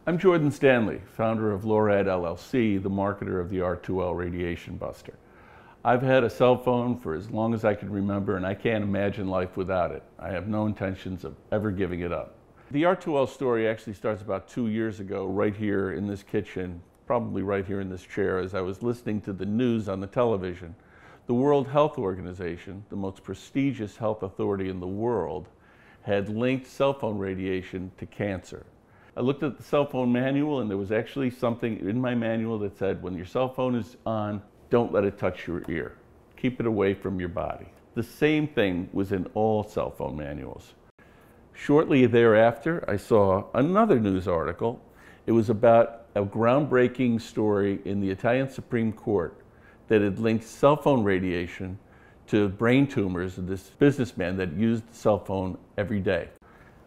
I'm Jordan Stanley, founder of LORAD LLC, the marketer of the R2L radiation buster. I've had a cell phone for as long as I can remember, and I can't imagine life without it. I have no intentions of ever giving it up. The R2L story actually starts about 2 years ago, right here in this kitchen, probably right here in this chair, as I was listening to the news on the television. The World Health Organization, the most prestigious health authority in the world, had linked cell phone radiation to cancer. I looked at the cell phone manual, and there was actually something in my manual that said, when your cell phone is on, don't let it touch your ear. Keep it away from your body. The same thing was in all cell phone manuals. Shortly thereafter, I saw another news article. It was about a groundbreaking story in the Italian Supreme Court that had linked cell phone radiation to brain tumors of this businessman that used the cell phone every day.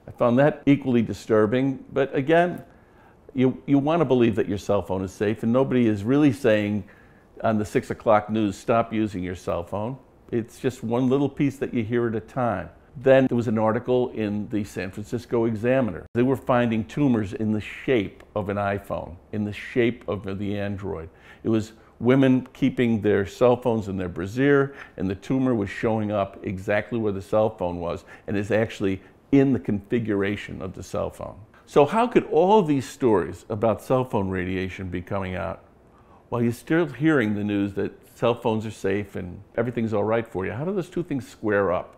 I found that equally disturbing, but again, you want to believe that your cell phone is safe, and nobody is really saying on the 6 o'clock news, stop using your cell phone. It's just one little piece that you hear at a time. Then there was an article in the San Francisco Examiner. They were finding tumors in the shape of an iPhone, in the shape of the Android. It was women keeping their cell phones in their brassiere, and the tumor was showing up exactly where the cell phone was, and is actually in the configuration of the cell phone. So how could all these stories about cell phone radiation be coming out while you're still hearing the news that cell phones are safe and everything's all right for you? How do those two things square up?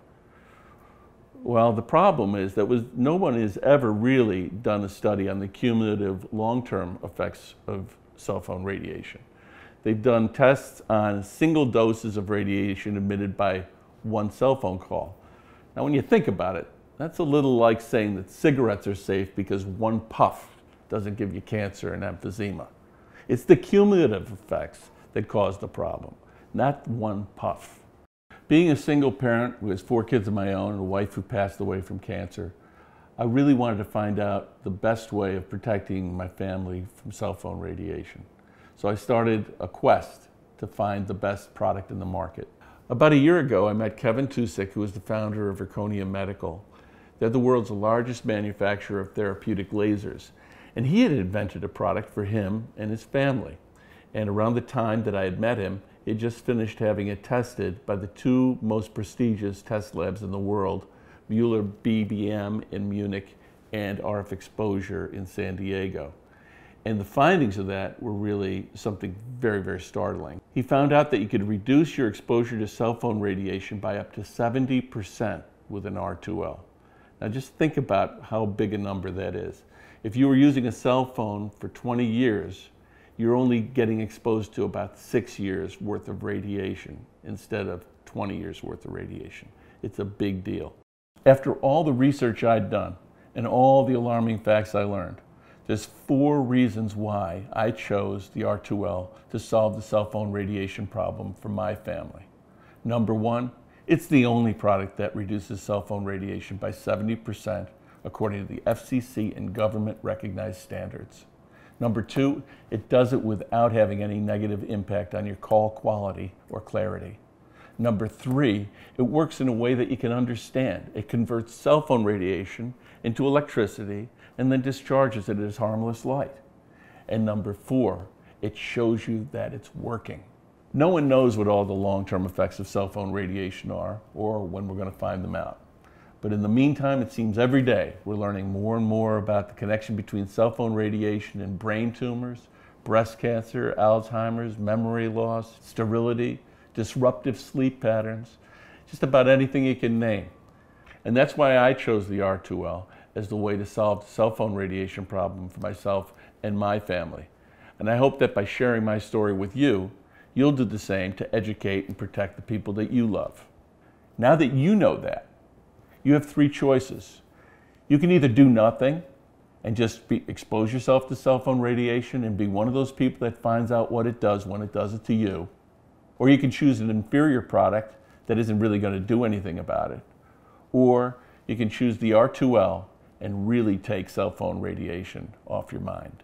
Well, the problem is that no one has ever really done a study on the cumulative long-term effects of cell phone radiation. They've done tests on single doses of radiation emitted by one cell phone call. Now, when you think about it, that's a little like saying that cigarettes are safe because one puff doesn't give you cancer and emphysema. It's the cumulative effects that cause the problem, not one puff. Being a single parent who has 4 kids of my own and a wife who passed away from cancer, I really wanted to find out the best way of protecting my family from cell phone radiation. So I started a quest to find the best product in the market. About a year ago, I met Kevin Tusick, who is the founder of Zirconia Medical. They're the world's largest manufacturer of therapeutic lasers. And he had invented a product for him and his family. And around the time that I had met him, he had just finished having it tested by the 2 most prestigious test labs in the world, Mueller BBM in Munich and RF Exposure in San Diego. And the findings of that were really something very, very startling. He found out that you could reduce your exposure to cell phone radiation by up to 70% with an R2L. Now just think about how big a number that is. If you were using a cell phone for 20 years, you're only getting exposed to about 6 years worth of radiation instead of 20 years worth of radiation. It's a big deal. After all the research I'd done and all the alarming facts I learned, there's 4 reasons why I chose the R2L to solve the cell phone radiation problem for my family. Number 1, it's the only product that reduces cell phone radiation by 70% according to the FCC and government-recognized standards. Number 2, it does it without having any negative impact on your call quality or clarity. Number 3, it works in a way that you can understand. It converts cell phone radiation into electricity and then discharges it as harmless light. And number 4, it shows you that it's working. No one knows what all the long-term effects of cell phone radiation are or when we're going to find them out. But in the meantime, it seems every day we're learning more and more about the connection between cell phone radiation and brain tumors, breast cancer, Alzheimer's, memory loss, sterility, disruptive sleep patterns, just about anything you can name. And that's why I chose the R2L as the way to solve the cell phone radiation problem for myself and my family. And I hope that by sharing my story with you, you'll do the same to educate and protect the people that you love. Now that you know that, you have 3 choices. You can either do nothing and just expose yourself to cell phone radiation and be one of those people that finds out what it does when it does it to you. Or you can choose an inferior product that isn't really going to do anything about it. Or you can choose the R2L and really take cell phone radiation off your mind.